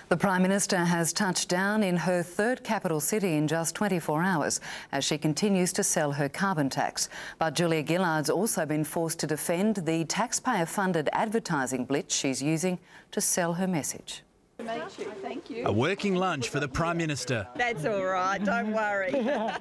The Prime Minister has touched down in her third capital city in just 24 hours as she continues to sell her carbon tax. But Julia Gillard's also been forced to defend the taxpayer-funded advertising blitz she's using to sell her message. Thank you. A working lunch for the Prime Minister. That's all right, don't worry.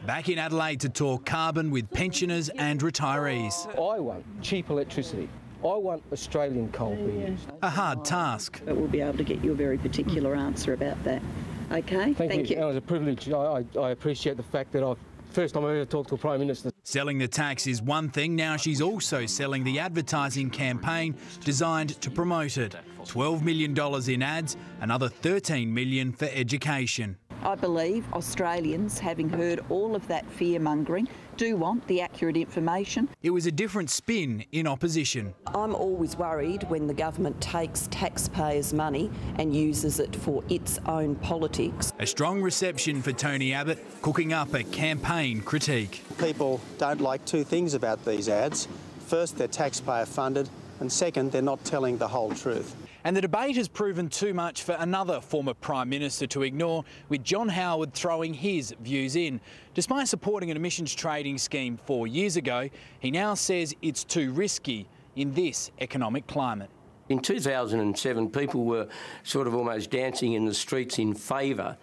Back in Adelaide to talk carbon with pensioners and retirees. I want cheap electricity. I want Australian coal being. A hard task. But we'll be able to get you a very particular answer about that. OK? Thank you. It was a privilege. I appreciate the fact that first time I ever talked to a Prime Minister. Selling the tax is one thing. Now she's also selling the advertising campaign designed to promote it. $12 million in ads, another $13 million for education. I believe Australians, having heard all of that fear-mongering, do want the accurate information. It was a different spin in opposition. I'm always worried when the government takes taxpayers' money and uses it for its own politics. A strong reception for Tony Abbott, cooking up a campaign critique. People don't like two things about these ads. First, they're taxpayer funded, and second, they're not telling the whole truth. And the debate has proven too much for another former Prime Minister to ignore, with John Howard throwing his views in. Despite supporting an emissions trading scheme 4 years ago, he now says it's too risky in this economic climate. In 2007, people were sort of almost dancing in the streets in favour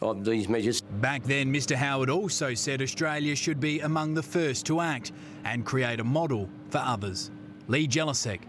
of these measures. Back then, Mr Howard also said Australia should be among the first to act and create a model for others. Lee Jelisek,